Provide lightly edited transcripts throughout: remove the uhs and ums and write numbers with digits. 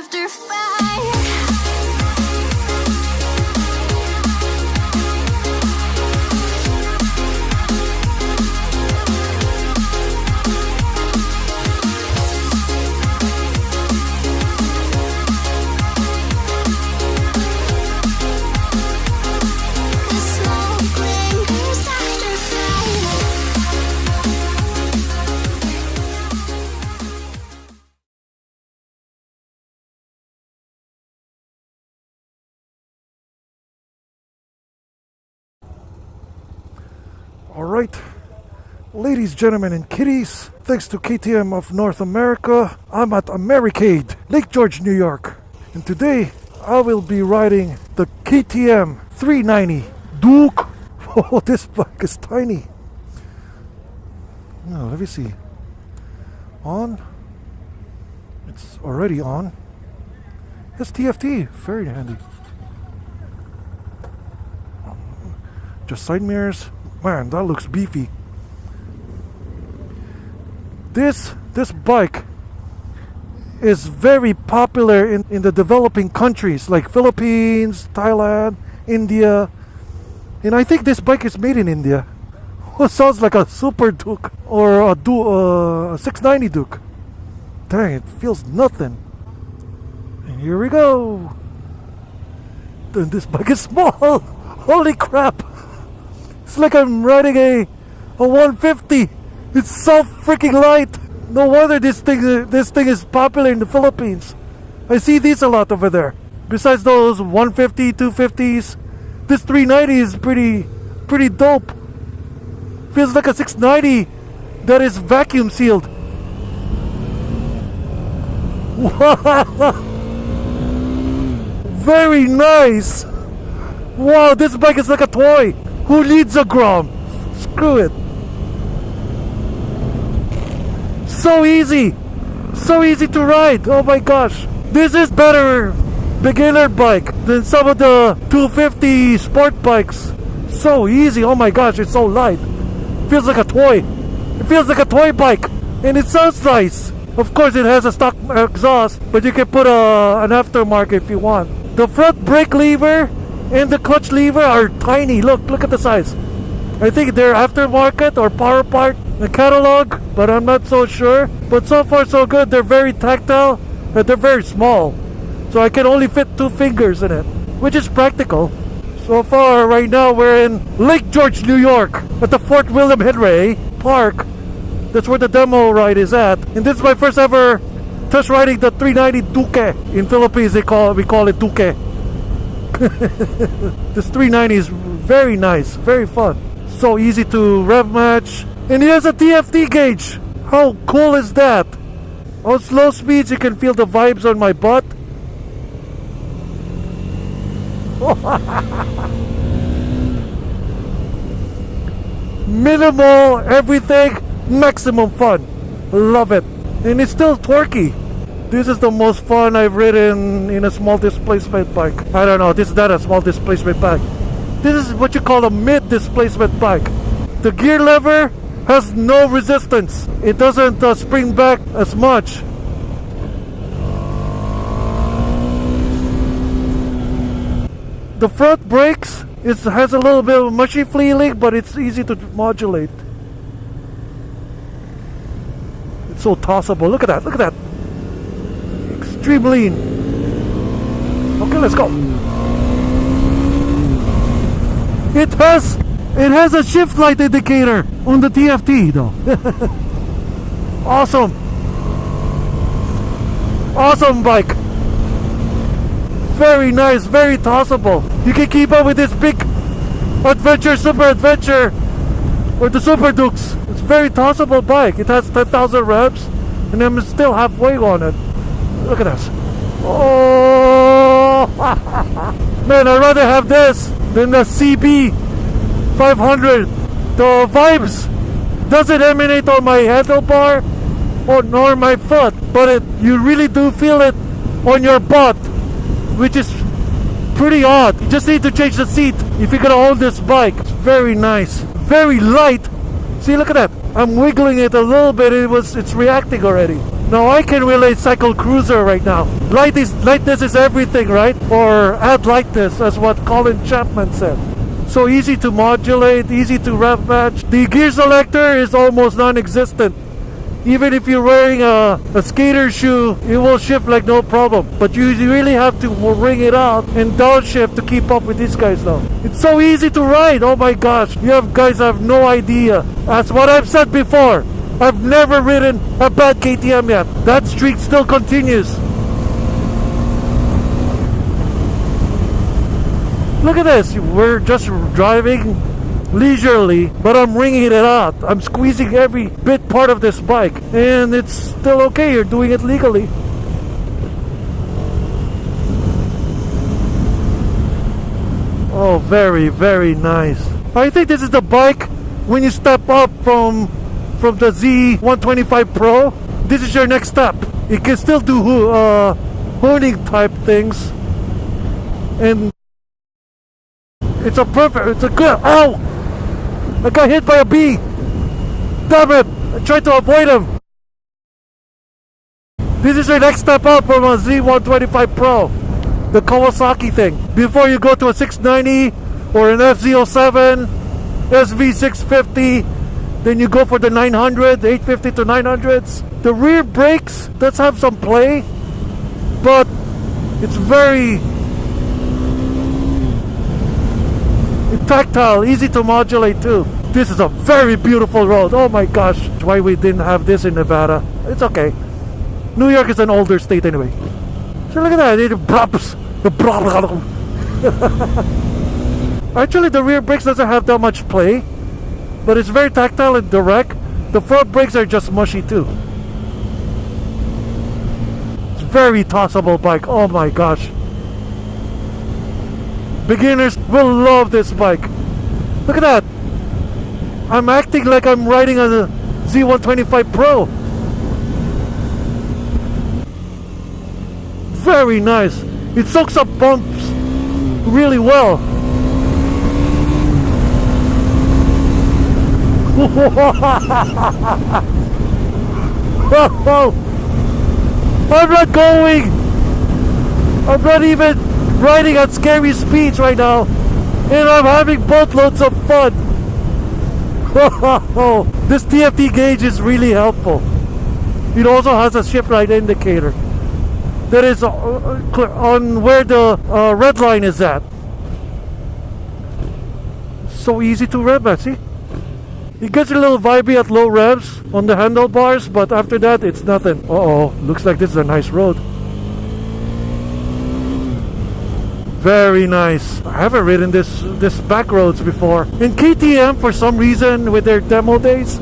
after fire. Alright, ladies, gentlemen, and kiddies, thanks to KTM of North America, I'm at Americade, Lake George, New York. And today, I will be riding the KTM 390 Duke. Oh, this bike is tiny. Now, let me see. On. It's already on. It's TFT, very handy. Just side mirrors. Man, that looks beefy. This bike is very popular in the developing countries like Philippines, Thailand, India. And I think this bike is made in India. It sounds like a Super Duke or a 690 Duke. Dang, it feels nothing. And here we go. Then this bike is small. Holy crap. It's like I'm riding a 150. It's so freaking light. No wonder this thing is popular in the Philippines. I see these a lot over there. Besides those 150, 250s, this 390 is pretty dope. Feels like a 690 that is vacuum sealed. Wow. Very nice. Wow, this bike is like a toy. Who needs a Grom? Screw it. So easy. So easy to ride. Oh my gosh. This is better beginner bike than some of the 250 sport bikes. So easy. Oh my gosh, it's so light. Feels like a toy. It feels like a toy bike. And it sounds nice. Of course, it has a stock exhaust, but you can put an aftermarket if you want. The front brake lever and the clutch lever are tiny. Look at the size. I think they're aftermarket or power part, the catalog, but I'm not so sure. But so far so good. They're very tactile and they're very small. So I can only fit 2 fingers in it, which is practical. So far right now we're in Lake George, New York at the Fort William Henry Park. That's where the demo ride is at. And this is my first ever test riding the 390 Duke. In Philippines we call it Duke. This 390 is very nice, very fun. So easy to rev match. And it has a TFT gauge. How cool is that? On slow speeds you can feel the vibes on my butt. Minimal everything, maximum fun. Love it. And it's still torquey. This is the most fun I've ridden in a small displacement bike. I don't know, this is not a small displacement bike. This is what you call a mid-displacement bike. The gear lever has no resistance. It doesn't spring back as much. The front brakes has a little bit of mushy feeling, but it's easy to modulate. It's so tossable. Look at that, look at that. Extreme lean. Okay, let's go. It has a shift light indicator on the TFT though. Awesome. Awesome bike. Very nice, very tossable. You can keep up with this big adventure, super adventure, or the Super Dukes. It's very tossable bike. It has 10,000 revs, and I'm still halfway on it. Look at this. Oh, man, I'd rather have this than the CB 500. The vibes doesn't emanate on my handlebar or nor my foot, but you really do feel it on your butt, which is pretty odd. You just need to change the seat if you're gonna own this bike. It's very nice, very light. See, look at that. I'm wiggling it a little bit. It's reacting already. Now I can relate cycle cruiser right now. Lightness is everything, right? Or add lightness, as what Colin Chapman said. So easy to modulate, easy to rev match. The gear selector is almost non-existent. Even if you're wearing a skater shoe, it will shift like no problem. But you really have to wring it out and downshift to keep up with these guys now. It's so easy to ride. Oh my gosh. You guys have no idea. That's what I've said before. I've never ridden a bad KTM yet. That streak still continues. Look at this. We're just driving leisurely, but I'm wringing it out. I'm squeezing every bit part of this bike, and it's still okay. You're doing it legally. Oh, very, very nice. I think this is the bike when you step up from the Z125 Pro. This is your next step. It can still do honing type things, and it's a good. Ow! I got hit by a bee. Damn it! I tried to avoid him. This is your next step up from a Z125 Pro, the Kawasaki thing. Before you go to a 690 or an FZ07, SV650, then you go for the 900, 850 to 900s. The rear brakes, let's have some play, but it's very tactile, easy to modulate too. This is a very beautiful road. Oh my gosh, why we didn't have this in Nevada. It's okay. New York is an older state anyway. So look at that, it bops. Actually, the rear brakes doesn't have that much play, but it's very tactile and direct. The front brakes are just mushy too. It's a very tossable bike. Oh my gosh. Beginners will love this bike. Look at that. I'm acting like I'm riding a Z125 Pro. Very nice. It soaks up bumps really well. I'm not going. I'm not even riding at scary speeds right now, and I'm having boatloads of fun. This TFT gauge is really helpful. It also has a shift right indicator that is on where the red line is at. So easy to rev at, see? It gets a little vibey at low revs on the handlebars, but after that it's nothing. Uh-oh, looks like this is a nice road. Very nice. I haven't ridden this back roads before. In KTM, for some reason, with their demo days,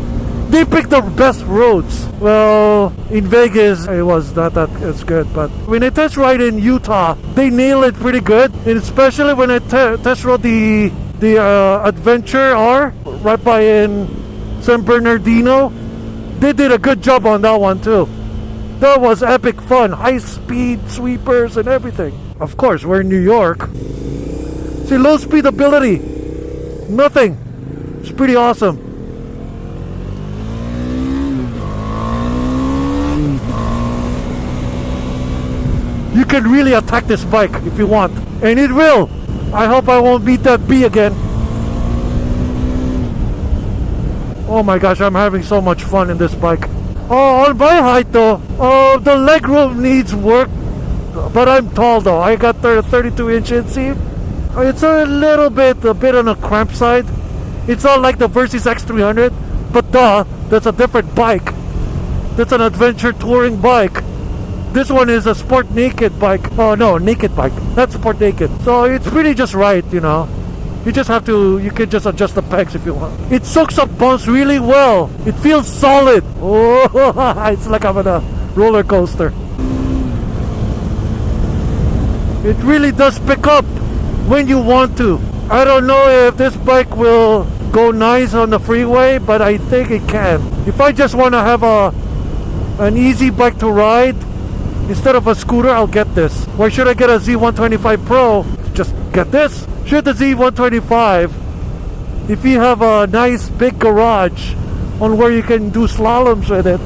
they picked the best roads. Well, in Vegas, it was not that as good, but when I test ride in Utah, they nail it pretty good. And especially when I test rode the Adventure R right by in San Bernardino, they did a good job on that one too. That was epic fun. High speed sweepers and everything. Of course, we're in New York. See, low speed ability. Nothing. It's pretty awesome. You can really attack this bike if you want. And it will. I hope I won't beat that bee again. Oh my gosh, I'm having so much fun in this bike. Oh, on my height though, the leg room needs work. But I'm tall though. I got 32 inch inseam. It's a bit on a cramped side. It's not like the Versys X300, but that's a different bike. That's an adventure touring bike. This one is a sport naked bike. Oh no, naked bike. Not sport naked. So it's pretty just right, you know. You can just adjust the pegs if you want. It soaks up bumps really well. It feels solid. Oh, it's like I'm on a roller coaster. It really does pick up when you want to. I don't know if this bike will go nice on the freeway, but I think it can. If I just want to have an easy bike to ride, instead of a scooter, I'll get this. Why should I get a Z125 Pro? Just get this. Should the Z125, if you have a nice big garage on where you can do slaloms with it,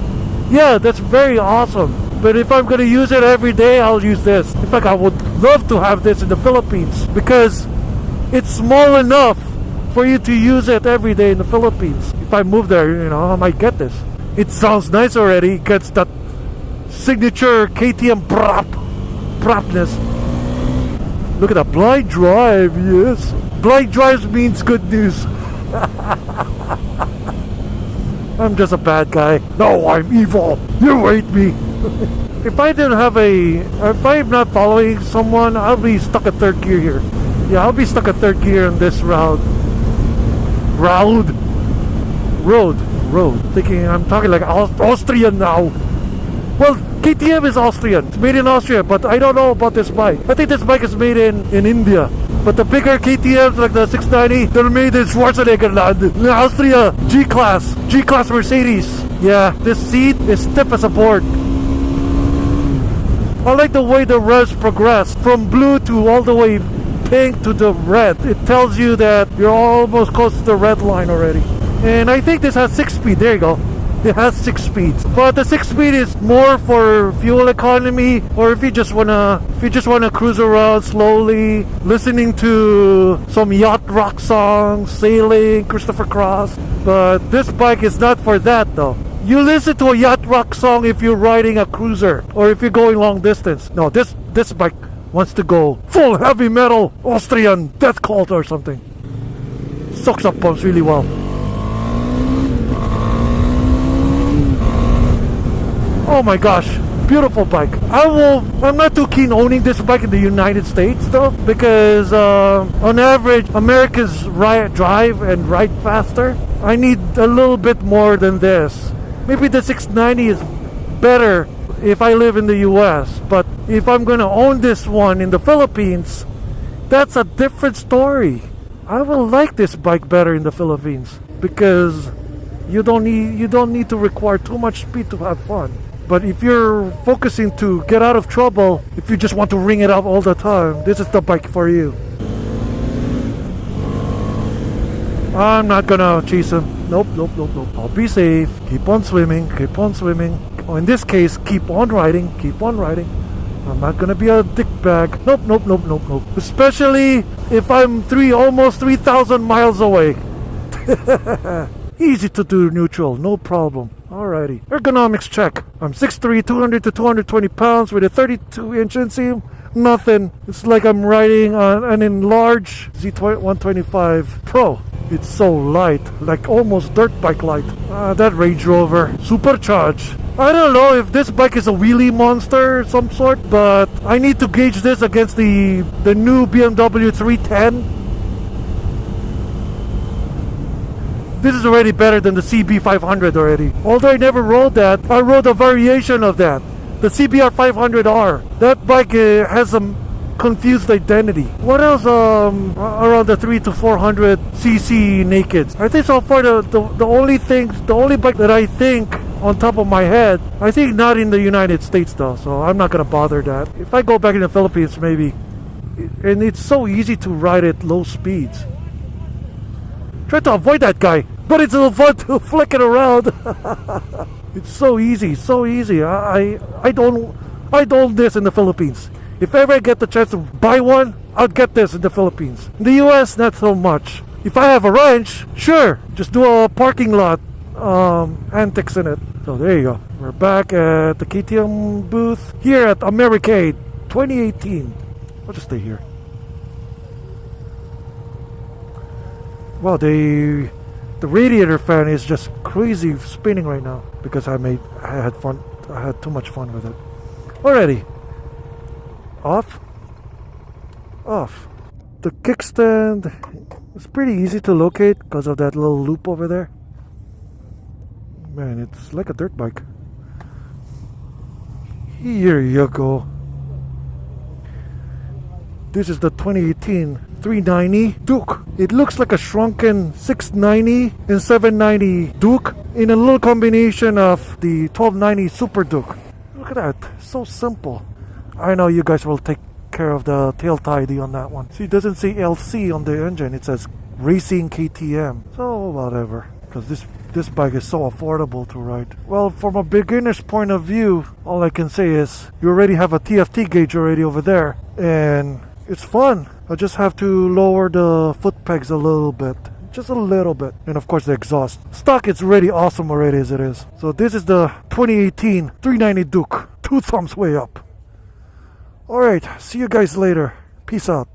Yeah, that's very awesome. But if I'm gonna use it every day, I'll use this. In fact, I would love to have this in the Philippines because it's small enough for you to use it every day in the Philippines. If I move there, you know, I might get this. It sounds nice already. It gets that signature KTM propness. Look at that blind drive. Yes, blind drive means good news. I'm just a bad guy. No, I'm evil. You hate me. If I'm not following someone, I'll be stuck at third gear here. Yeah, I'll be stuck at third gear in this road. Thinking I'm talking like Austrian now. Well, KTM is Austrian. It's made in Austria, but I don't know about this bike. I think this bike is made in India. But the bigger KTMs like the 690, they're made in Schwarzenegger land. In Austria, G-Class Mercedes. Yeah, this seat is stiff as a board. I like the way the revs progress from blue to all the way pink to the red. It tells you that you're almost close to the red line already. And I think this has 6-speed. There you go. It has 6 speeds, but the 6-speed is more for fuel economy, or if you just wanna cruise around slowly, listening to some yacht rock songs, sailing, Christopher Cross. But this bike is not for that though. You listen to a yacht rock song if you're riding a cruiser or if you're going long distance. No, this bike wants to go full heavy metal Austrian death cult or something. Sucks up pumps really well. Oh my gosh, beautiful bike. I'm not too keen owning this bike in the United States though, because on average Americans drive and ride faster. I need a little bit more than this. Maybe the 690 is better if I live in the US, but if I'm gonna own this one in the Philippines, that's a different story. I will like this bike better in the Philippines because you don't need to require too much speed to have fun. But if you're focusing to get out of trouble, if you just want to ring it up all the time, this is the bike for you. I'm not gonna chase him. Nope. I'll be safe. Keep on swimming. Or in this case, keep on riding. I'm not gonna be a dickbag. Nope. Especially if I'm almost 3,000 miles away. Easy to do neutral, no problem. Alrighty. Ergonomics check. I'm 6'3", 200 to 220 pounds with a 32-inch inseam. Nothing. It's like I'm riding on an enlarged Z125 Pro. It's so light, like almost dirt bike light. That Range Rover, supercharged. I don't know if this bike is a wheelie monster of some sort, but I need to gauge this against the new BMW 310. This is already better than the CB500 already. Although I never rode that, I rode a variation of that. The CBR 500R. That bike has some confused identity. What else around the 300 to 400 cc nakeds? I think so far the only bike that I think on top of my head, I think not in the United States though, so I'm not gonna bother that. If I go back in the Philippines maybe. And it's so easy to ride at low speeds. Try to avoid that guy, but it's a fun to flick it around. It's so easy. I don't own this in the Philippines. If ever I get the chance to buy one, I'll get this in the Philippines. In the US, not so much. If I have a ranch, sure, just do a parking lot antics in it. So there you go. We're back at the KTM booth here at Americade 2018. I'll just stay here. Wow, the radiator fan is just crazy spinning right now because I had fun. I had too much fun with it. Already. Off. The kickstand is pretty easy to locate because of that little loop over there. Man, it's like a dirt bike. Here you go. This is the 2018 390 Duke. It looks like a shrunken 690 and 790 Duke in a little combination of the 1290 Super Duke. Look at that, so simple. I know you guys will take care of the tail tidy on that one. See, it doesn't say LC on the engine, it says Racing KTM. So whatever, because this this bike is so affordable to ride. Well, from a beginner's point of view, all I can say is you already have a TFT gauge already over there, and it's fun. I just have to lower the foot pegs a little bit. Just a little bit. And of course the exhaust. Stock it's really awesome already as it is. So this is the 2018 390 Duke. 2 thumbs way up. Alright, see you guys later. Peace out.